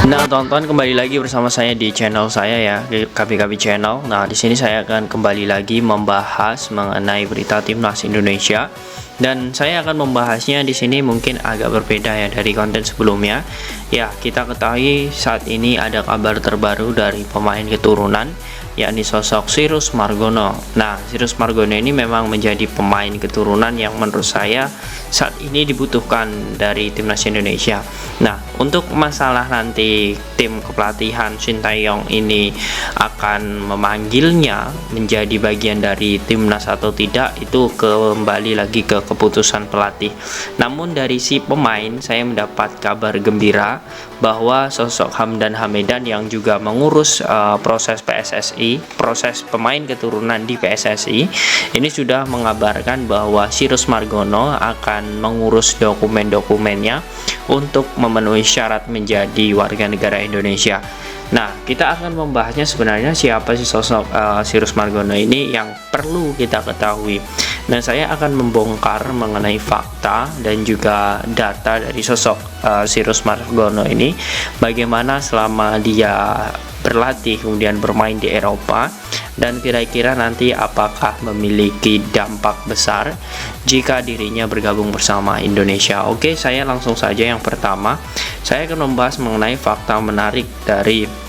Nah, tonton kembali lagi bersama saya di channel saya ya, di KBKB Channel. Nah, di sini saya akan kembali lagi membahas mengenai berita timnas Indonesia. Dan saya akan membahasnya di sini mungkin agak berbeda ya dari konten sebelumnya. Ya, kita ketahui saat ini ada kabar terbaru dari pemain keturunan, yakni sosok Sirus Margono. Nah, Sirus Margono ini memang menjadi pemain keturunan yang menurut saya saat ini dibutuhkan dari timnas Indonesia. Nah, untuk masalah nanti tim kepelatihan Sintayong ini akan memanggilnya menjadi bagian dari timnas atau tidak, itu kembali lagi ke keputusan pelatih. Namun dari si pemain saya mendapat kabar gembira bahwa sosok Hamdan Hamedan yang juga mengurus proses PSSI, proses pemain keturunan di PSSI, ini sudah mengabarkan bahwa Sirus Margono akan mengurus dokumen-dokumennya untuk memenuhi syarat menjadi warga negara Indonesia. Nah, kita akan membahasnya sebenarnya siapa sih sosok Sirus Margono ini yang perlu kita ketahui. Dan saya akan membongkar mengenai fakta dan juga data dari sosok Sirus Margono ini, bagaimana selama dia berlatih kemudian bermain di Eropa, dan kira-kira nanti apakah memiliki dampak besar jika dirinya bergabung bersama Indonesia. Oke, saya langsung saja. Yang pertama, saya akan membahas mengenai fakta menarik dari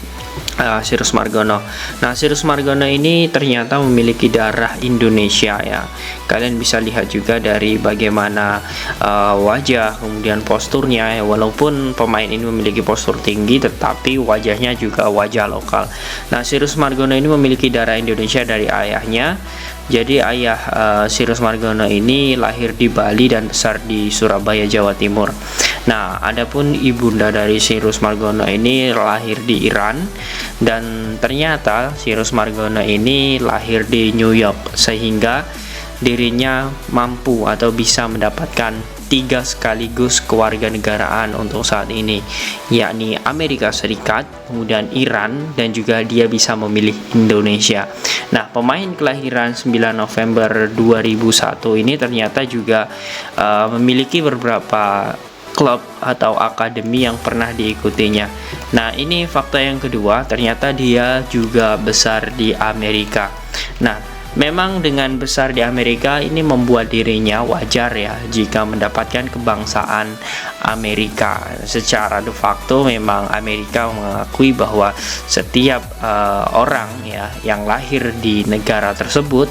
Sirus Margono. Nah, Sirus Margono ini ternyata memiliki darah Indonesia ya. Kalian bisa lihat juga dari bagaimana wajah, kemudian posturnya ya. Walaupun pemain ini memiliki postur tinggi, tetapi wajahnya juga wajah lokal. Nah, Sirus Margono ini memiliki darah Indonesia dari ayahnya. Jadi ayah Sirus Margono ini lahir di Bali dan besar di Surabaya, Jawa Timur. Nah, adapun ibunda dari Sirus Margono ini lahir di Iran, dan ternyata Sirus Margono ini lahir di New York, sehingga dirinya mampu atau bisa mendapatkan 3 sekaligus kewarganegaraan untuk saat ini, yakni Amerika Serikat, kemudian Iran, dan juga dia bisa memilih Indonesia. Nah, pemain kelahiran 9 November 2001 ini ternyata juga memiliki beberapa klub atau akademi yang pernah diikutinya. Nah, ini fakta yang kedua, ternyata dia juga besar di Amerika. Nah, memang dengan besar di Amerika ini membuat dirinya wajar ya jika mendapatkan kebangsaan Amerika. Secara de facto memang Amerika mengakui bahwa setiap orang ya yang lahir di negara tersebut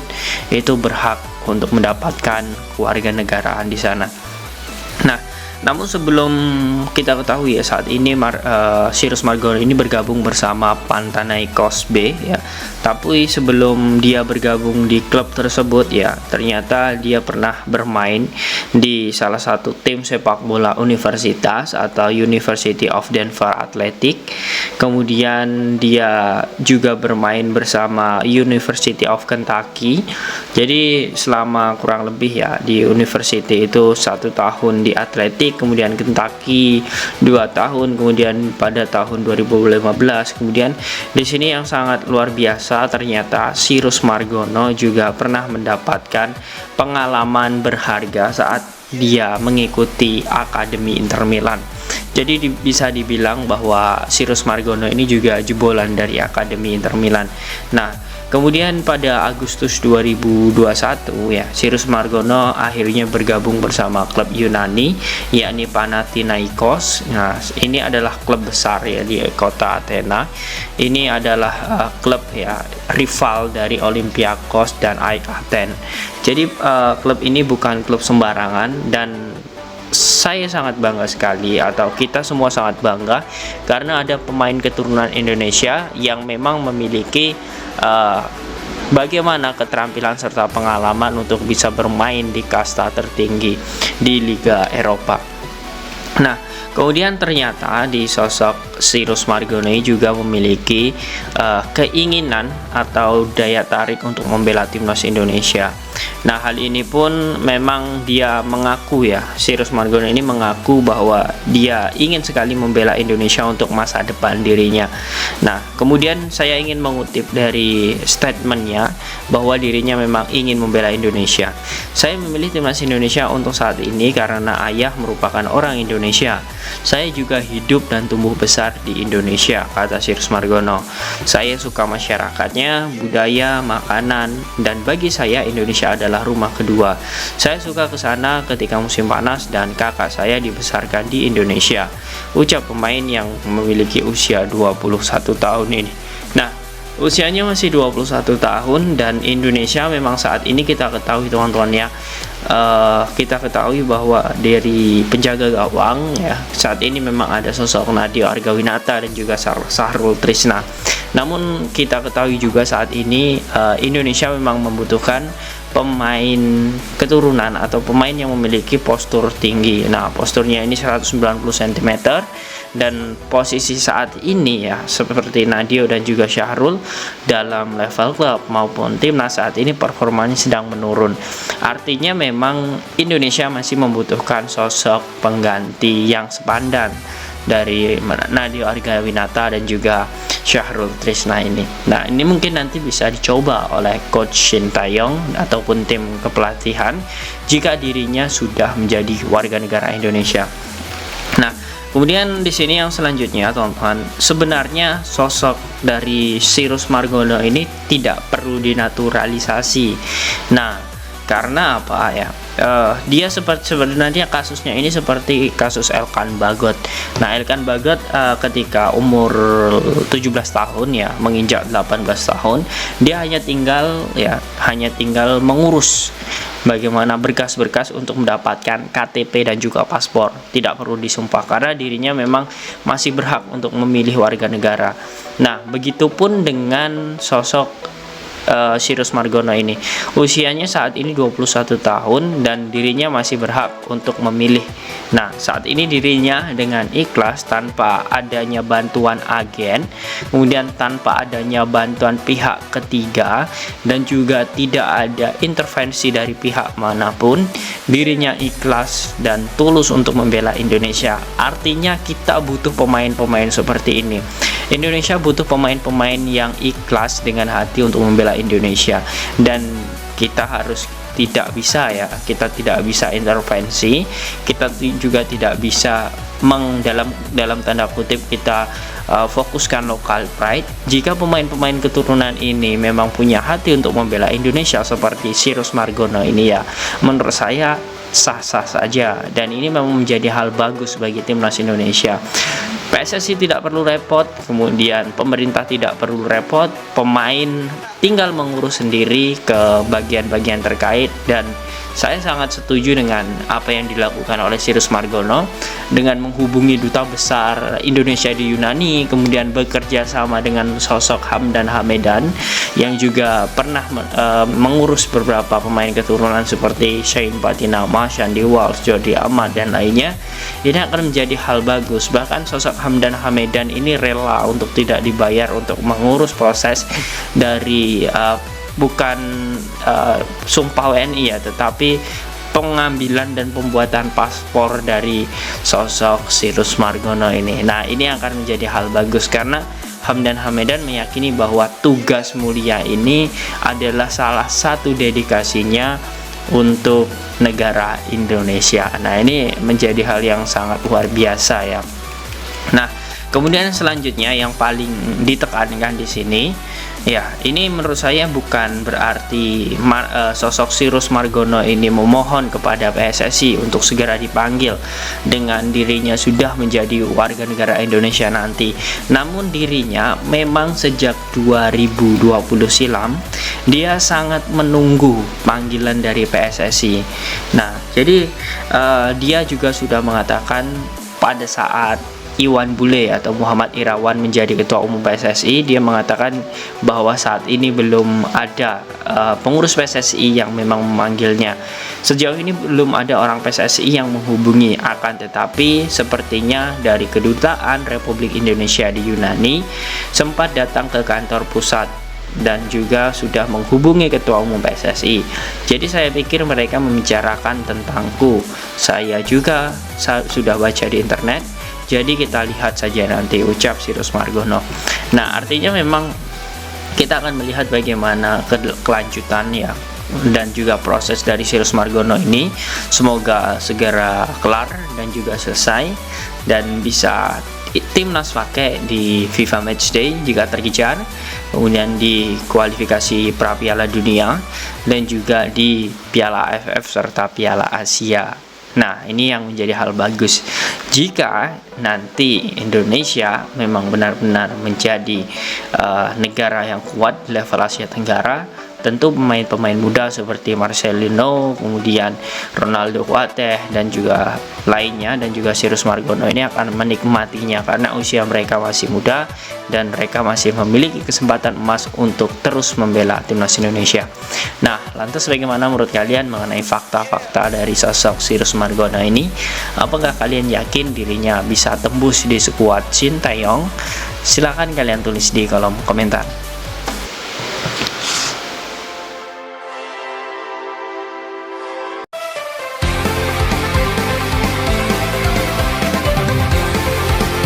itu berhak untuk mendapatkan kewarganegaraan di sana. Nah, namun sebelum kita ketahui ya saat ini Sirus Margono ini bergabung bersama Panathinaikos B ya. Tapi sebelum dia bergabung di klub tersebut ya, ternyata dia pernah bermain di salah satu tim sepak bola universitas atau University of Denver Athletic. Kemudian dia juga bermain bersama University of Kentucky. Jadi selama kurang lebih ya di university itu 1 tahun di Athletic, kemudian Kentucky 2 tahun, kemudian pada tahun 2015 kemudian di sini yang sangat luar biasa, ternyata Sirus Margono juga pernah mendapatkan pengalaman berharga saat dia mengikuti Akademi Inter Milan. Jadi bisa dibilang bahwa Sirus Margono ini juga jebolan dari Akademi Inter Milan. Nah, kemudian pada Agustus 2021 ya, Sirus Margono akhirnya bergabung bersama klub Yunani yakni Panathinaikos. Nah, ini adalah klub besar ya di kota Athena. Ini adalah klub ya rival dari Olympiakos dan AEK Athens. Jadi klub ini bukan klub sembarangan, dan saya sangat bangga sekali, atau kita semua sangat bangga karena ada pemain keturunan Indonesia yang memang memiliki bagaimana keterampilan serta pengalaman untuk bisa bermain di kasta tertinggi di Liga Eropa. Nah, kemudian ternyata di sosok Sirus Margono juga memiliki keinginan atau daya tarik untuk membela timnas Indonesia. Nah, hal ini pun memang dia mengaku ya, Sirus Margono ini mengaku bahwa dia ingin sekali membela Indonesia untuk masa depan dirinya. Nah, kemudian saya ingin mengutip dari statementnya bahwa dirinya memang ingin membela Indonesia. Saya memilih timnas Indonesia untuk saat ini karena ayah merupakan orang Indonesia. Saya juga hidup dan tumbuh besar di Indonesia, kata Sirus Margono. Saya suka masyarakatnya, budaya, makanan, dan bagi saya Indonesia adalah rumah kedua. Saya suka ke sana ketika musim panas dan kakak saya dibesarkan di Indonesia, ucap pemain yang memiliki usia 21 tahun ini. Nah, usianya masih 21 tahun dan Indonesia memang saat ini kita ketahui teman-teman ya, kita ketahui bahwa dari penjaga gawang ya, saat ini memang ada sosok Nadeo Argawinata dan juga Syahrul Trisna. Namun kita ketahui juga saat ini Indonesia memang membutuhkan pemain keturunan atau pemain yang memiliki postur tinggi. Nah, posturnya ini 190 cm dan posisi saat ini ya seperti Nadeo dan juga Syahrul dalam level klub maupun timnas saat ini performanya sedang menurun. Artinya memang Indonesia masih membutuhkan sosok pengganti yang sepadan dari Nadeo Argawinata dan juga Syahrul Trisna ini. Nah, ini mungkin nanti bisa dicoba oleh Coach Shin Taeyong ataupun tim kepelatihan jika dirinya sudah menjadi warga negara Indonesia. Nah, kemudian di sini yang selanjutnya teman-teman, sebenarnya sosok dari Sirus Margono ini tidak perlu dinaturalisasi. Nah, karena apa ya? Dia sebenarnya kasusnya ini seperti kasus Elkan Bagot. Nah, Elkan Bagot ketika umur 17 tahun ya, menginjak 18 tahun, dia hanya tinggal mengurus bagaimana berkas-berkas untuk mendapatkan KTP dan juga paspor. Tidak perlu disumpah karena dirinya memang masih berhak untuk memilih warga negara. Nah, begitupun dengan sosok Sirus Margono ini. Usianya saat ini 21 tahun dan dirinya masih berhak untuk memilih. Nah, saat ini dirinya dengan ikhlas tanpa adanya bantuan agen, kemudian tanpa adanya bantuan pihak ketiga dan juga tidak ada intervensi dari pihak manapun, dirinya ikhlas dan tulus untuk membela Indonesia. Artinya kita butuh pemain-pemain seperti ini. Indonesia butuh pemain-pemain yang ikhlas dengan hati untuk membela Indonesia, dan kita tidak bisa intervensi, kita juga tidak bisa dalam tanda kutip kita fokuskan local pride. Jika pemain-pemain keturunan ini memang punya hati untuk membela Indonesia seperti Sirus Margono ini ya, menurut saya sah-sah saja, dan ini memang menjadi hal bagus bagi timnas Indonesia. PSSI tidak perlu repot, kemudian pemerintah tidak perlu repot, pemain tinggal mengurus sendiri ke bagian-bagian terkait, dan saya sangat setuju dengan apa yang dilakukan oleh Sirus Margono dengan menghubungi duta besar Indonesia di Yunani, kemudian bekerja sama dengan sosok Hamdan Hamedan yang juga pernah mengurus beberapa pemain keturunan seperti Shein Patinama, Shandy Walsh, Jody Ahmad dan lainnya. Ini akan menjadi hal bagus. Bahkan sosok Hamdan Hamedan ini rela untuk tidak dibayar untuk mengurus proses dari bukan sumpah WNI ya, tetapi pengambilan dan pembuatan paspor dari sosok Sirus Margono ini. Nah, ini akan menjadi hal bagus karena Hamdan Hamedan meyakini bahwa tugas mulia ini adalah salah satu dedikasinya untuk negara Indonesia. Nah, ini menjadi hal yang sangat luar biasa ya. Nah, kemudian selanjutnya yang paling ditekankan di sini ya, ini menurut saya bukan berarti sosok Sirus Margono ini memohon kepada PSSI untuk segera dipanggil dengan dirinya sudah menjadi warga negara Indonesia nanti. Namun dirinya memang sejak 2020 silam dia sangat menunggu panggilan dari PSSI. Nah, jadi dia juga sudah mengatakan pada saat Iwan Bule atau Muhammad Irawan menjadi ketua umum PSSI, dia mengatakan bahwa saat ini belum ada pengurus PSSI yang memang memanggilnya. Sejauh ini belum ada orang PSSI yang menghubungi, akan tetapi sepertinya dari Kedutaan Republik Indonesia di Yunani sempat datang ke kantor pusat dan juga sudah menghubungi ketua umum PSSI. Jadi saya pikir mereka membicarakan tentangku. Saya juga sudah baca di internet. Jadi kita lihat saja nanti, ucap Sirus Margono. Nah, artinya memang kita akan melihat bagaimana kelanjutan ya dan juga proses dari Sirus Margono ini. Semoga segera kelar dan juga selesai dan bisa timnas pakai di FIFA Matchday jika terkejar, kemudian di kualifikasi pra Piala Dunia dan juga di Piala AFF serta Piala Asia. Nah, ini yang menjadi hal bagus jika nanti Indonesia memang benar-benar menjadi negara yang kuat level Asia Tenggara. Tentu pemain-pemain muda seperti Marcelino, kemudian Ronaldo Kuateh dan juga lainnya, dan juga Sirus Margono ini akan menikmatinya karena usia mereka masih muda dan mereka masih memiliki kesempatan emas untuk terus membela timnas Indonesia. Nah, lantas bagaimana menurut kalian mengenai fakta-fakta dari sosok Sirus Margono ini? Apakah kalian yakin dirinya bisa tembus di skuad Sintayong? Silahkan kalian tulis di kolom komentar.